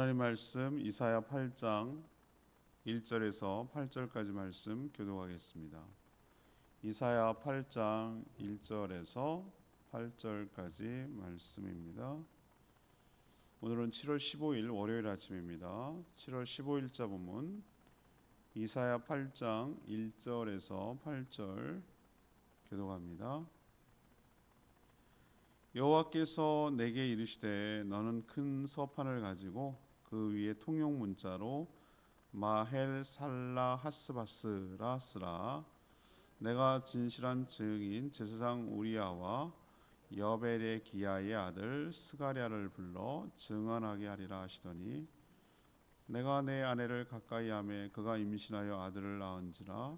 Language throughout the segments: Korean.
하나님 말씀 이사야 8장 1절에서 8절까지 말씀 교독하겠습니다. 이사야 8장 1절에서 8절까지 말씀입니다. 오늘은 7월 15일 월요일 아침입니다. 7월 15일자 본문 이사야 8장 1절에서 8절 교독합니다. 여호와께서 내게 이르시되 너는 큰 서판을 가지고 그 위에 통용 문자로 마헬 살라 하스바스라 쓰라. 내가 진실한 증인 제사장 우리야와 여벨의 기야의 아들 스가랴를 불러 증언하게 하리라 하시더니 내가 내 아내를 가까이 하매 그가 임신하여 아들을 낳은지라.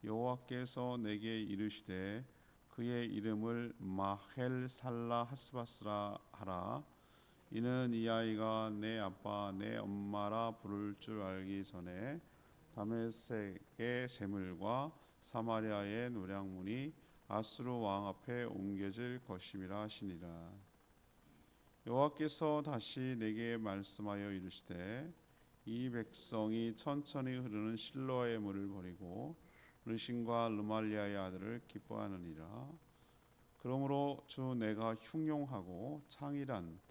여호와께서 내게 이르시되 그의 이름을 마헬 살라 하스바스라 하라. 이는 이 아이가 내 아빠 내 엄마라 부를 줄 알기 전에 다메섹의 재물과 사마리아의 노량문이 아수르 왕 앞에 옮겨질 것임이라 하시니라. 여호와께서 다시 내게 말씀하여 이르시되 이 백성이 천천히 흐르는 실로아의 물을 버리고 르신과 르말리아의 아들을 기뻐하느니라. 그러므로 주 내가 흉용하고 창일한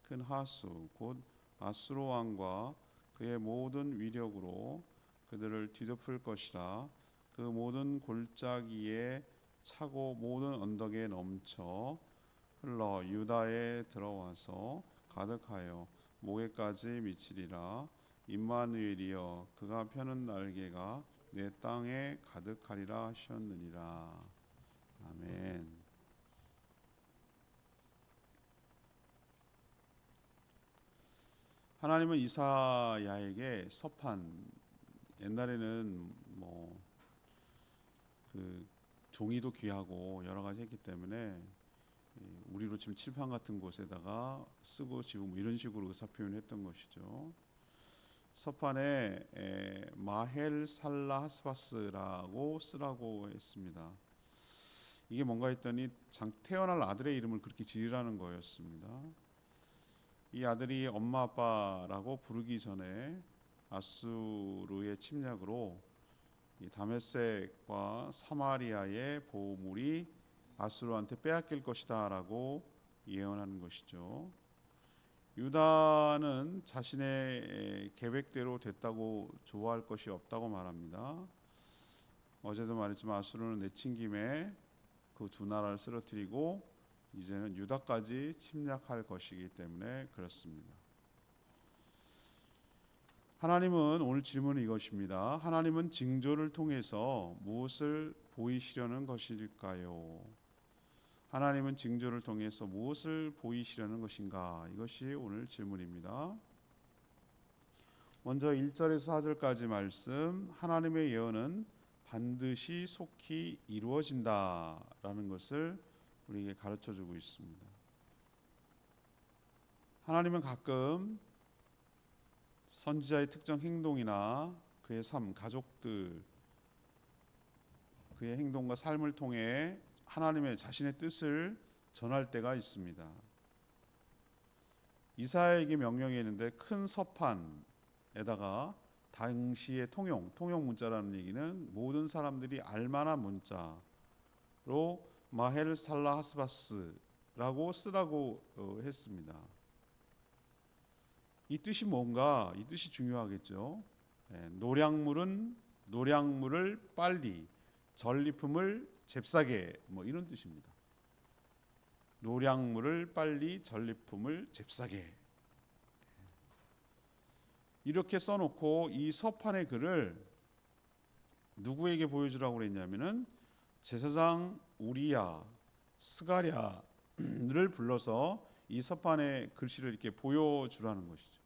큰 하수 곧 아수르 왕과 그의 모든 위력으로 그들을 뒤덮을 것이라. 그 모든 골짜기에 차고 모든 언덕에 넘쳐 흘러 유다에 들어와서 가득하여 목에까지 미치리라. 임마누엘이여 그가 펴는 날개가 내 땅에 가득하리라 하셨느니라. 아멘. 하나님은 이사야에게 서판, 옛날에는 그 종이도 귀하고 여러 가지 했기 때문에 우리로 지금 칠판 같은 곳에다가 쓰고 지금 이런 식으로 의사 표현했던 것이죠. 서판에 마헬 살라 하스바스라고 쓰라고 했습니다. 이게 뭔가 했더니 태어날 아들의 이름을 그렇게 지으라는 거였습니다. 이 아들이 엄마 아빠라고 부르기 전에 아수르의 침략으로 이 다메섹과 사마리아의 보물이 아수르한테 빼앗길 것이다라고 예언하는 것이죠. 유다는 자신의 계획대로 됐다고 좋아할 것이 없다고 말합니다. 어제도 말했지만 아수르는 내친김에 그 두 나라를 쓰러뜨리고 이제는 유다까지 침략할 것이기 때문에 그렇습니다. 하나님은, 오늘 질문은 이것입니다. 하나님은 징조를 통해서 무엇을 보이시려는 것일까요? 하나님은 징조를 통해서 무엇을 보이시려는 것인가? 이것이 오늘 질문입니다. 먼저 1절에서 4절까지 말씀, 하나님의 예언은 반드시 속히 이루어진다라는 것을 우리에게 가르쳐주고 있습니다. 하나님은 가끔 선지자의 특정 행동이나 그의 삶, 가족들, 그의 행동과 삶을 통해 하나님의 자신의 뜻을 전할 때가 있습니다. 이사야에게 명령이 있는데 큰 서판에다가 당시의 통용 문자라는 얘기는 모든 사람들이 알만한 문자로 마헬 살라 하스바스라고 쓰라고 했습니다. 이 뜻이 뭔가? 이 뜻이 중요하겠죠. 노량물을 빨리, 전리품을 잽싸게, 이런 뜻입니다. 노량물을 빨리, 전리품을 잽싸게. 이렇게 써놓고 이 서판의 글을 누구에게 보여주라고 그랬냐면은 제사장 우리야, 스가랴를 불러서 이 서판의 글씨를 이렇게 보여주라는 것이죠.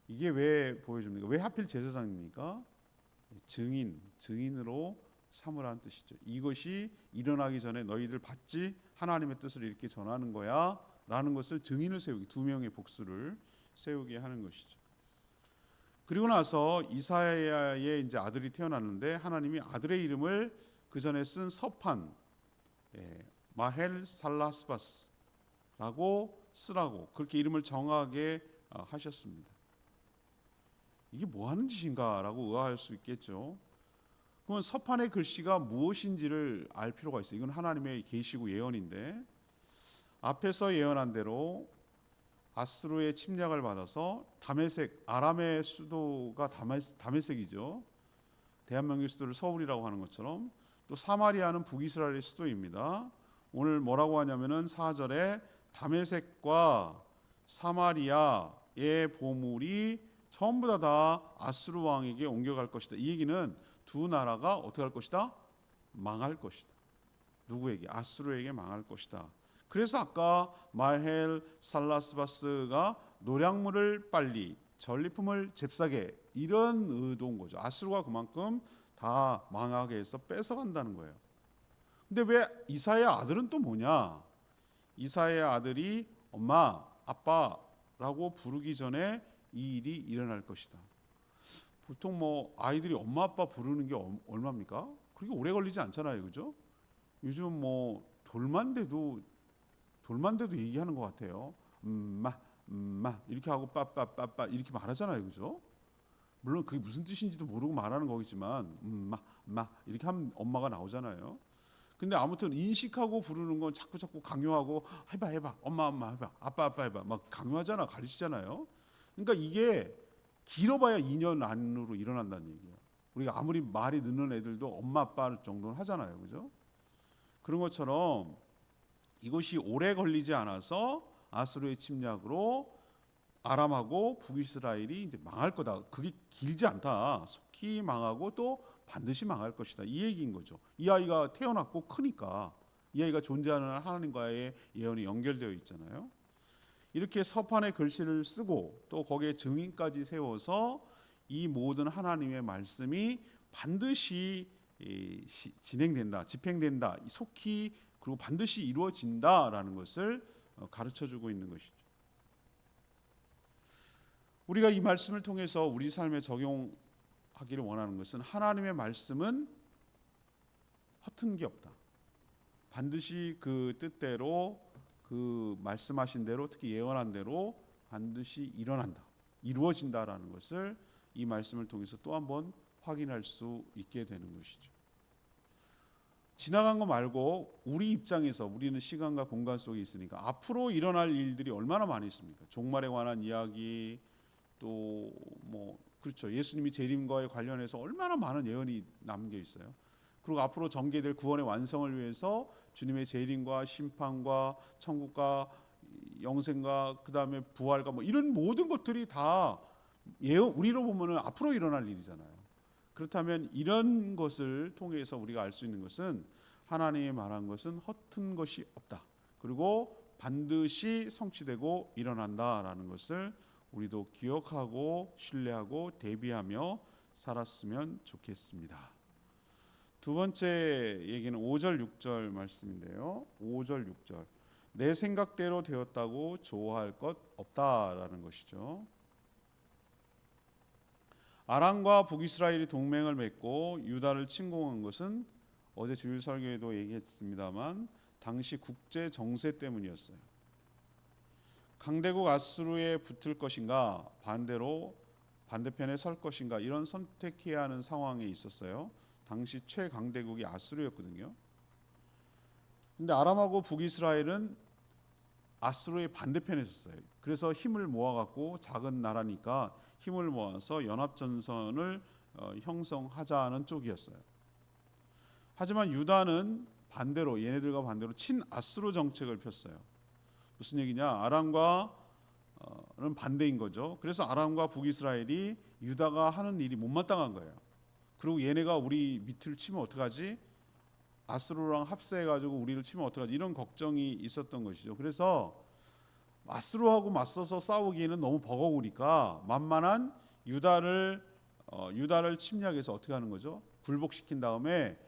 이게 왜 보여줍니까? 왜 하필 제사장입니까? 증인으로 삼으라는 뜻이죠. 이것이 일어나기 전에 너희들 봤지? 하나님의 뜻을 이렇게 전하는 거야 라는 것을 증인을 세우기, 두 명의 복수를 세우게 하는 것이죠. 그리고 나서 이사야의 이제 아들이 태어났는데 하나님이 아들의 이름을 그 전에 쓴 서판 마헬 살라스바스라고 쓰라고 그렇게 이름을 정하게 하셨습니다. 이게 뭐 하는 짓인가라고 의아할 수 있겠죠. 그러면 서판의 글씨가 무엇인지를 알 필요가 있어요. 이건 하나님의 계시고 예언인데 앞에서 예언한 대로 아수르의 침략을 받아서 다메섹, 아람의 수도가 다메섹이죠. 대한민국의 수도를 서울이라고 하는 것처럼 또 사마리아는 북이스라엘의 수도입니다. 오늘 뭐라고 하냐면은 4절에 다메섹과 사마리아의 보물이 전부 다 아수르 왕에게 옮겨갈 것이다. 이 얘기는 두 나라가 어떻게 할 것이다? 망할 것이다. 누구에게? 아수르에게 망할 것이다. 그래서 아까 마헬 살라스바스가 노량물을 빨리 전리품을 잽싸게 이런 의도인 거죠. 아수르가 그만큼 다 망하게 해서 뺏어간다는 거예요. 근데 왜 이사야의 아들은 또 뭐냐? 이사야의 아들이 엄마, 아빠라고 부르기 전에 이 일이 일어날 것이다. 보통 뭐 아이들이 엄마 아빠 부르는 게 얼마입니까? 그렇게 오래 걸리지 않잖아요, 그죠? 요즘 뭐 돌만 돼도 얘기하는 것 같아요. 이렇게 하고 빠빠빠빠 이렇게 말하잖아요, 그죠? 물론 그게 무슨 뜻인지도 모르고 말하는 거겠지만 이렇게 하면 엄마가 나오잖아요. 근데 아무튼 인식하고 부르는 건 자꾸 강요하고 해봐 엄마 해봐 아빠 해봐 막 강요하잖아, 가르치잖아요. 그러니까 이게 길어봐야 2년 안으로 일어난다는 얘기예요. 우리가 아무리 말이 늦는 애들도 엄마 아빠 정도는 하잖아요, 그죠? 그런 것처럼 이것이 오래 걸리지 않아서 아수르의 침략으로 아람하고 북이스라엘이 이제 망할 거다. 그게 길지 않다. 속히 망하고 또 반드시 망할 것이다. 이 얘기인 거죠. 이 아이가 태어났고 크니까 이 아이가 존재하는 하나님과의 예언이 연결되어 있잖아요. 이렇게 서판에 글씨를 쓰고 또 거기에 증인까지 세워서 이 모든 하나님의 말씀이 반드시 진행된다, 집행된다, 속히 그리고 반드시 이루어진다라는 것을 가르쳐주고 있는 것이죠. 우리가 이 말씀을 통해서 우리 삶에 적용하기를 원하는 것은 하나님의 말씀은 허튼 게 없다. 반드시 그 뜻대로 그 말씀하신 대로 특히 예언한 대로 반드시 일어난다. 이루어진다라는 것을 이 말씀을 통해서 또 한번 확인할 수 있게 되는 것이죠. 지나간 거 말고 우리 입장에서 우리는 시간과 공간 속에 있으니까 앞으로 일어날 일들이 얼마나 많이 있습니까? 종말에 관한 이야기 또 뭐 그렇죠. 예수님이 재림과에 관련해서 얼마나 많은 예언이 남겨 있어요. 그리고 앞으로 전개될 구원의 완성을 위해서 주님의 재림과 심판과 천국과 영생과 그다음에 부활과 뭐 이런 모든 것들이 다 예언 우리로 보면은 앞으로 일어날 일이잖아요. 그렇다면 이런 것을 통해서 우리가 알 수 있는 것은 하나님이 말한 것은 허튼 것이 없다. 그리고 반드시 성취되고 일어난다라는 것을 우리도 기억하고 신뢰하고 대비하며 살았으면 좋겠습니다. 두 번째 얘기는 5절 6절 말씀인데요. 5절 6절 내 생각대로 되었다고 좋아할 것 없다라는 것이죠. 아람과 북이스라엘이 동맹을 맺고 유다를 침공한 것은 어제 주일 설교에도 얘기했습니다만 당시 국제 정세 때문이었어요. 강대국 아수르에 붙을 것인가 반대편에 설 것인가 이런 선택해야 하는 상황에 있었어요. 당시 최강대국이 아수르였거든요. 근데 아람하고 북이스라엘은 아수르의 반대편에 있었어요. 그래서 힘을 모아갖고 작은 나라니까 힘을 모아서 연합전선을 형성하자는 쪽이었어요. 하지만 유다는 반대로 얘네들과 반대로 친아수르 정책을 폈어요. 무슨 얘기냐? 아람과는 반대인 거죠. 그래서 아람과 북이스라엘이 유다가 하는 일이 못마땅한 거예요. 그리고 얘네가 우리 밑을 치면 어떡하지? 아수르랑 합세해가지고 우리를 치면 어떡하지? 이런 걱정이 있었던 것이죠. 그래서 아수르하고 맞서서 싸우기에는 너무 버거우니까 만만한 유다를 침략해서 어떻게 하는 거죠? 굴복시킨 다음에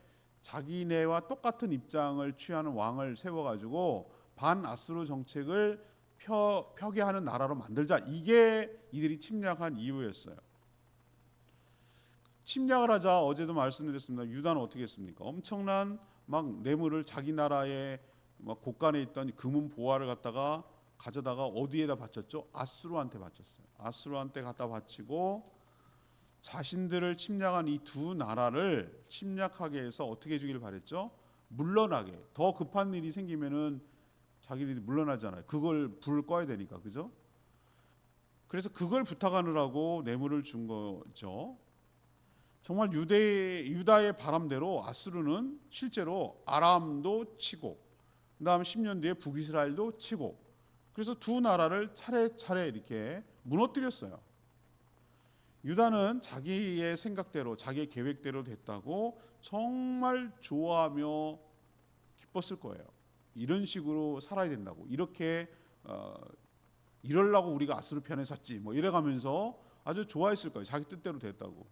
자기네와 똑같은 입장을 취하는 왕을 세워가지고 반아수르 정책을 펴게 하는 나라로 만들자. 이게 이들이 침략한 이유였어요. 침략을 하자 어제도 말씀드렸습니다. 유다는 어떻게 했습니까? 엄청난 막 뇌물을 자기 나라의 막 곳간에 있던 금은 보화를 갖다가 가져다가 어디에다 바쳤죠? 아수르한테 바쳤어요. 아수르한테 갖다 바치고 자신들을 침략한 이 두 나라를 침략하게 해서 어떻게 해주길 바랬죠? 물러나게. 더 급한 일이 생기면은 자기들이 물러나잖아요. 그걸 불을 꺼야 되니까, 그죠? 그래서 그걸 부탁하느라고 뇌물을 준 거죠. 정말 유다의 바람대로 아수르는 실제로 아람도 치고, 그다음 10년 뒤에 북이스라엘도 치고, 그래서 두 나라를 차례차례 이렇게 무너뜨렸어요. 유다는 자기의 생각대로, 자기의 계획대로 됐다고 정말 좋아하며 기뻤을 거예요. 이런 식으로 살아야 된다고, 이렇게 이러려고 우리가 아수르 편에 섰지, 뭐 이래가면서 아주 좋아했을 거예요. 자기 뜻대로 됐다고.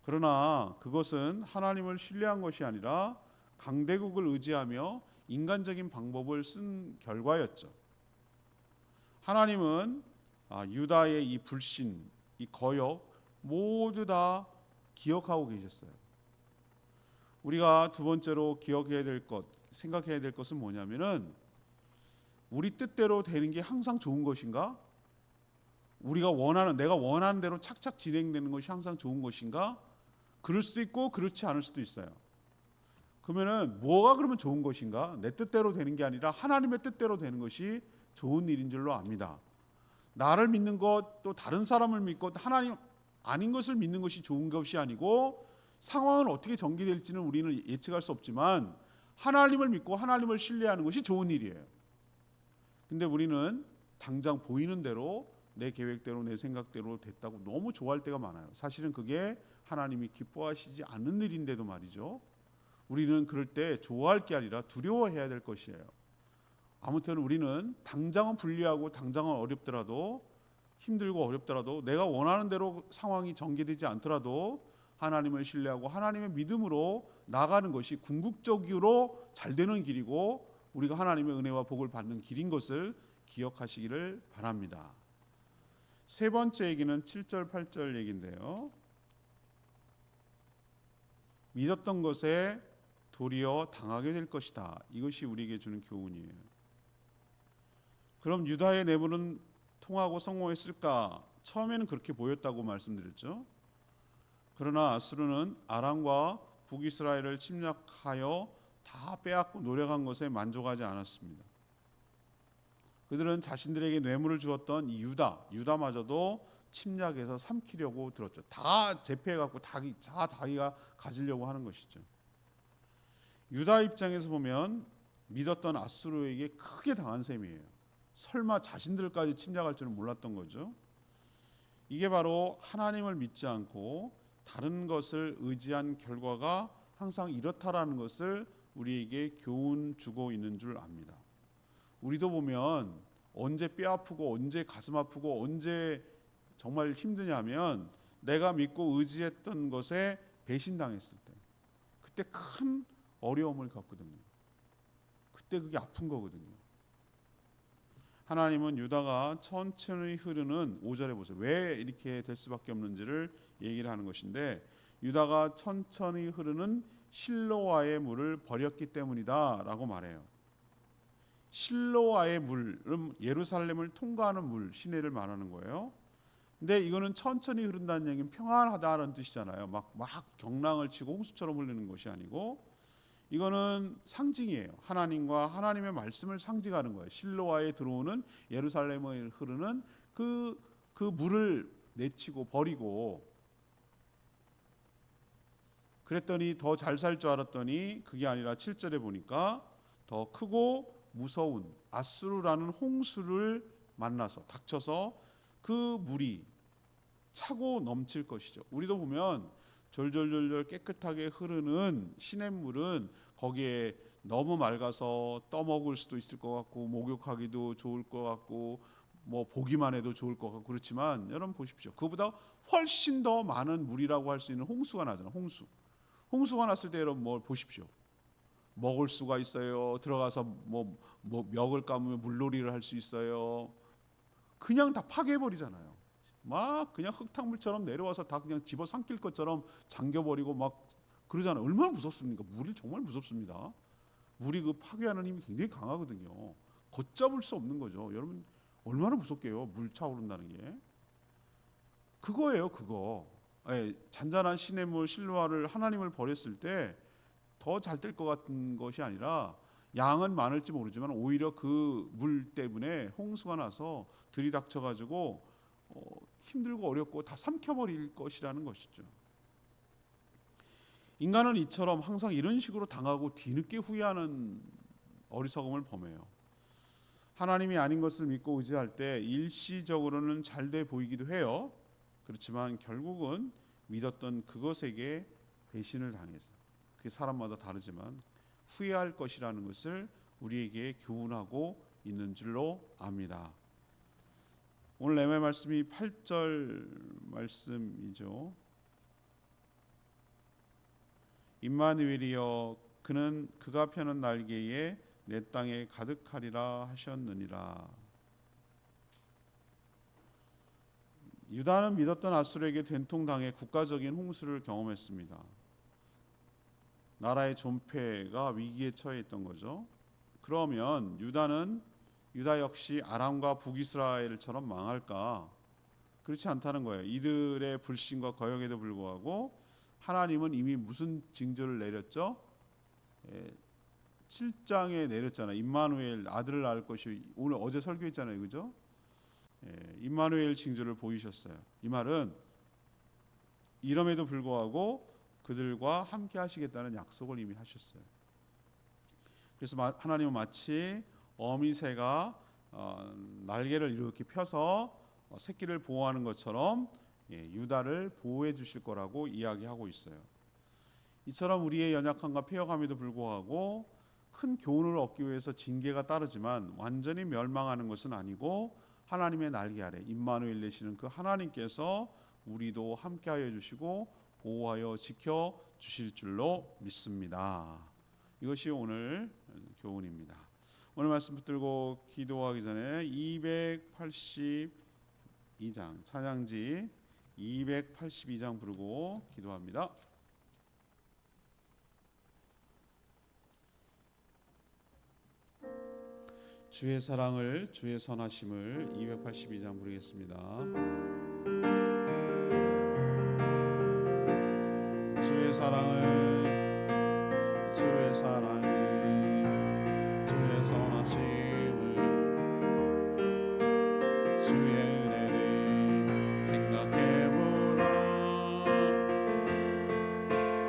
그러나 그것은 하나님을 신뢰한 것이 아니라 강대국을 의지하며 인간적인 방법을 쓴 결과였죠. 하나님은 유다의 이 불신, 이 거역 모두 다 기억하고 계셨어요. 우리가 두 번째로 기억해야 될 것, 생각해야 될 것은 뭐냐면은, 우리 뜻대로 되는 게 항상 좋은 것인가? 내가 원하는 대로 착착 진행되는 것이 항상 좋은 것인가? 그럴 수도 있고 그렇지 않을 수도 있어요. 그러면은 뭐가 그러면 좋은 것인가? 내 뜻대로 되는 게 아니라 하나님의 뜻대로 되는 것이 좋은 일인 줄로 압니다. 나를 믿는 것, 또 다른 사람을 믿고 하나님 아닌 것을 믿는 것이 좋은 것이 아니고, 상황은 어떻게 전개될지는 우리는 예측할 수 없지만 하나님을 믿고 하나님을 신뢰하는 것이 좋은 일이에요. 근데 우리는 당장 보이는 대로, 내 계획대로, 내 생각대로 됐다고 너무 좋아할 때가 많아요. 사실은 그게 하나님이 기뻐하시지 않는 일인데도 말이죠. 우리는 그럴 때 좋아할 게 아니라 두려워해야 될 것이에요. 아무튼 우리는 당장은 불리하고 당장은 어렵더라도, 힘들고 어렵더라도, 내가 원하는 대로 상황이 전개되지 않더라도 하나님을 신뢰하고 하나님의 믿음으로 나가는 것이 궁극적으로 잘 되는 길이고, 우리가 하나님의 은혜와 복을 받는 길인 것을 기억하시기를 바랍니다. 세 번째 얘기는 7절 8절 얘기인데요. 믿었던 것에 도리어 당하게 될 것이다. 이것이 우리에게 주는 교훈이에요. 그럼 유다의 내부는 통하고 성공했을까? 처음에는 그렇게 보였다고 말씀드렸죠. 그러나 아수르는 아람과 북이스라엘을 침략하여 다 빼앗고 노력한 것에 만족하지 않았습니다. 그들은 자신들에게 뇌물을 주었던 이 유다마저도 침략해서 삼키려고 들었죠. 다 제패해갖고 다 자기가 가지려고 하는 것이죠. 유다 입장에서 보면 믿었던 아수르에게 크게 당한 셈이에요. 설마 자신들까지 침략할 줄은 몰랐던 거죠. 이게 바로 하나님을 믿지 않고 다른 것을 의지한 결과가 항상 이렇다라는 것을 우리에게 교훈 주고 있는 줄 압니다. 우리도 보면 언제 뼈 아프고 언제 가슴 아프고 언제 정말 힘드냐면, 내가 믿고 의지했던 것에 배신당했을 때, 그때 큰 어려움을 겪거든요. 그때 그게 아픈 거거든요. 하나님은 유다가 천천히 흐르는, 5절에 보세요. 왜 이렇게 될 수밖에 없는지를 얘기를 하는 것인데, 유다가 천천히 흐르는 실로아의 물을 버렸기 때문이다 라고 말해요. 실로아의 물은 예루살렘을 통과하는 물, 시내를 말하는 거예요. 근데 이거는 천천히 흐른다는 얘기는 평안하다는 뜻이잖아요. 막 경랑을 치고 홍수처럼 흐르는 것이 아니고, 이거는 상징이에요. 하나님과 하나님의 말씀을 상징하는 거예요. 실로아에 들어오는, 예루살렘에 흐르는 그 물을 내치고 버리고, 그랬더니 더 잘 살 줄 알았더니 그게 아니라 7절에 보니까 더 크고 무서운 아수르라는 홍수를 만나서 닥쳐서 그 물이 차고 넘칠 것이죠. 우리도 보면 졸졸졸졸 깨끗하게 흐르는 시냇물은 거기에 너무 맑아서 떠먹을 수도 있을 것 같고, 목욕하기도 좋을 것 같고, 뭐 보기만 해도 좋을 것 같고, 그렇지만 여러분 보십시오. 그보다 훨씬 더 많은 물이라고 할 수 있는 홍수가 나잖아요. 홍수가 났을 때 여러분 뭘 보십시오. 먹을 수가 있어요. 들어가서 뭐 멱을 감으면 물놀이를 할 수 있어요. 그냥 다 파괴해버리잖아요. 막 그냥 흙탕물처럼 내려와서 다 그냥 집어삼킬 것처럼 잠겨버리고 막 그러잖아요. 얼마나 무섭습니까? 물이 정말 무섭습니다. 물이 그 파괴하는 힘이 굉장히 강하거든요. 걷잡을 수 없는 거죠. 여러분 얼마나 무섭게요. 물 차오른다는 게. 그거예요. 그거. 잔잔한 시냇물 실로아를 하나님을 버렸을 때 더 잘 될 것 같은 것이 아니라 양은 많을지 모르지만 오히려 그 물 때문에 홍수가 나서 들이닥쳐가지고 힘들고 어렵고 다 삼켜버릴 것이라는 것이죠. 인간은 이처럼 항상 이런 식으로 당하고 뒤늦게 후회하는 어리석음을 범해요. 하나님이 아닌 것을 믿고 의지할 때 일시적으로는 잘 돼 보이기도 해요. 그렇지만 결국은 믿었던 그것에게 배신을 당해서, 그게 사람마다 다르지만 후회할 것이라는 것을 우리에게 교훈하고 있는 줄로 압니다. 오늘 렘의 말씀이 8절 말씀이죠. 임마누엘이여 그는 그가 펴는 날개에 내 땅에 가득하리라 하셨느니라. 유다는 믿었던 아수르에게 된통당해 국가적인 홍수를 경험했습니다. 나라의 존폐가 위기에 처해 있던 거죠. 그러면 유다 역시 아람과 북이스라엘처럼 망할까? 그렇지 않다는 거예요. 이들의 불신과 거역에도 불구하고 하나님은 이미 무슨 징조를 내렸죠? 7장에 내렸잖아요. 임마누엘 아들을 낳을 것이, 오늘 어제 설교했잖아요. 그죠? 임마누엘 징조를 보이셨어요. 이 말은 이럼에도 불구하고 그들과 함께 하시겠다는 약속을 이미 하셨어요. 그래서 하나님은 마치 어미새가 날개를 이렇게 펴서 새끼를 보호하는 것처럼 유다를 보호해 주실 거라고 이야기하고 있어요. 이처럼 우리의 연약함과 폐역함에도 불구하고 큰 교훈을 얻기 위해서 징계가 따르지만 완전히 멸망하는 것은 아니고 하나님의 날개 아래 임마누엘 되시는 그 하나님께서 우리도 함께하여 주시고 보호하여 지켜 주실 줄로 믿습니다. 이것이 오늘 교훈입니다. 오늘 말씀 붙들고 기도하기 전에 282장 찬양지 282장 부르고 기도합니다. 주의 사랑을 주의 선하심을 282장 부르겠습니다. 주의 사랑을 주의 선하심을 주의 은혜를 생각해보라.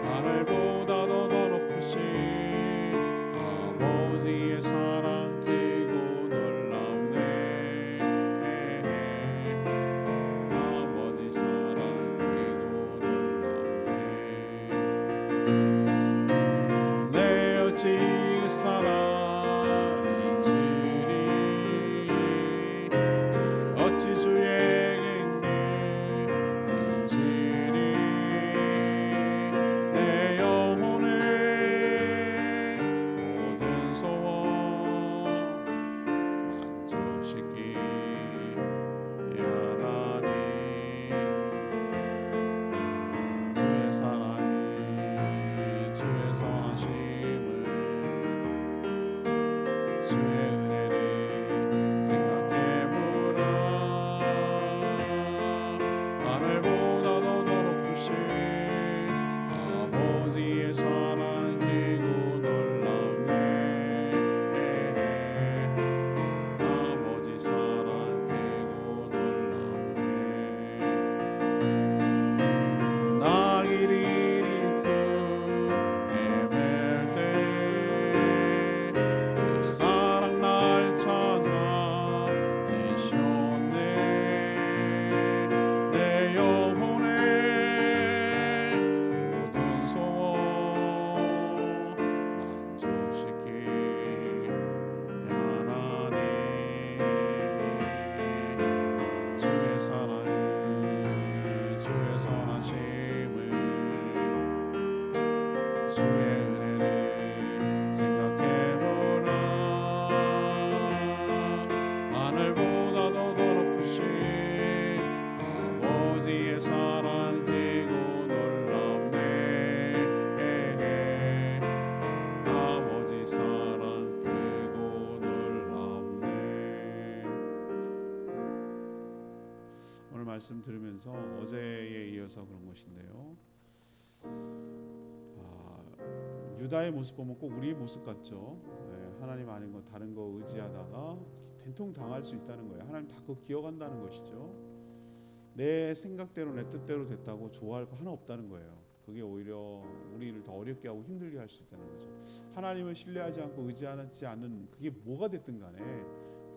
하늘보다도 더 높으신 아버지의 사랑 사랑이지니 어찌 말씀 들으면서 어제에 이어서 그런 것인데요. 유다의 모습 보면 꼭 우리 모습 같죠. 하나님 아닌 거 다른 거 의지하다가 된통 당할 수 있다는 거예요. 하나님 다 그거 기억한다는 것이죠. 내 생각대로 내 뜻대로 됐다고 좋아할 거 하나 없다는 거예요. 그게 오히려 우리를 더 어렵게 하고 힘들게 할 수 있다는 거죠. 하나님을 신뢰하지 않고 의지하지 않는 그게 뭐가 됐든 간에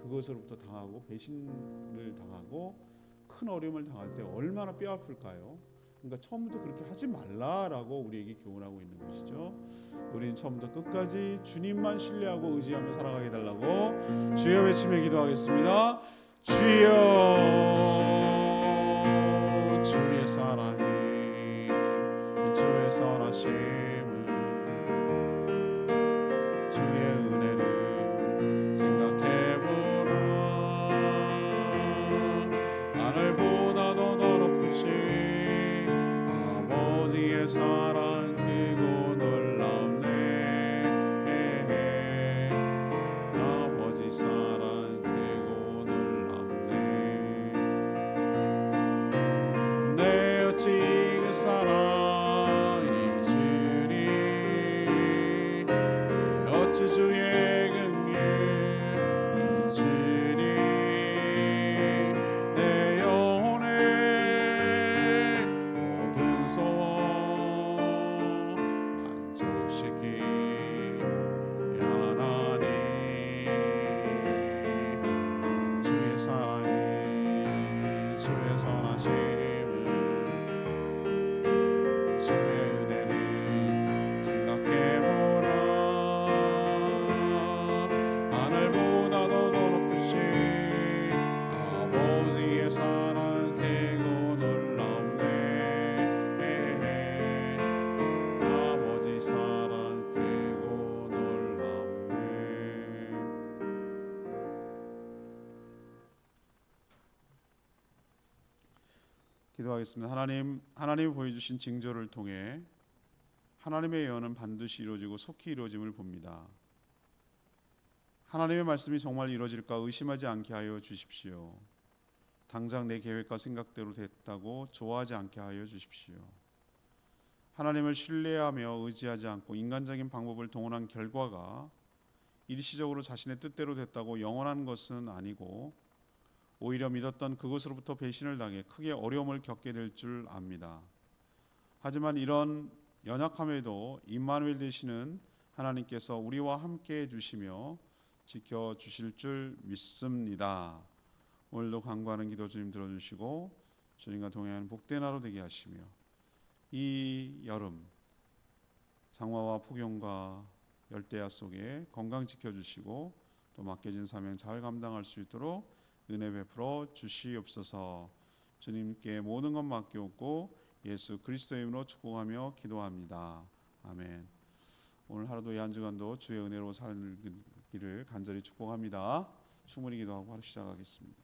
그것으로부터 당하고 배신을 당하고 큰 어려움을 당할 때 얼마나 뼈아플까요? 그러니까 처음부터 그렇게 하지 말라라고 우리에게 교훈하고 있는 것이죠. 우리는 처음부터 끝까지 주님만 신뢰하고 의지하며 살아가게 해달라고 주여 외치며 기도하겠습니다. 주여, 주의 사랑이 주의 선하심을 주의 은혜를 생각해보라. 하늘보다도 더 높으신 아버지의 사랑 크고 놀랍네. 아버지 사랑 크고 놀랍네. 내 어찌 그 사랑 잊으리. 내 어찌 주의 긍휼 잊으리. 내 영혼의 모든 소원 만족시키 하나님. 주의 사랑이 주의 선하심을 주의 은혜를 생각해보라. 하늘보다도 더 높으신 아버지의 사랑 크고 놀랍네. 아버지 사랑 크고 놀랍네. 기도하겠습니다. 하나님이 보여주신 징조를 통해 하나님의 예언은 반드시 이루어지고 속히 이루어짐을 봅니다. 하나님의 말씀이 정말 이루어질까 의심하지 않게 하여 주십시오. 당장 내 계획과 생각대로 됐다고 좋아하지 않게 하여 주십시오. 하나님을 신뢰하며 의지하지 않고 인간적인 방법을 동원한 결과가 일시적으로 자신의 뜻대로 됐다고 영원한 것은 아니고 오히려 믿었던 그것으로부터 배신을 당해 크게 어려움을 겪게 될 줄 압니다. 하지만 이런 연약함에도 임마누엘 되시는 하나님께서 우리와 함께 해주시며 지켜주실 줄 믿습니다. 오늘도 간구하는 기도 주님 들어주시고 주님과 동행하는 복된 하루 되게 하시며 이 여름 장마와 폭염과 열대야 속에 건강 지켜주시고 또 맡겨진 사명 잘 감당할 수 있도록 은혜 베풀어 주시옵소서. 주님께 모든 것 맡기옵고 예수 그리스도의 이름으로 축복하며 기도합니다. 아멘. 오늘 하루도 이 한 주간도 주의 은혜로 살기를 간절히 축복합니다. 충분히 기도하고 하루 시작하겠습니다.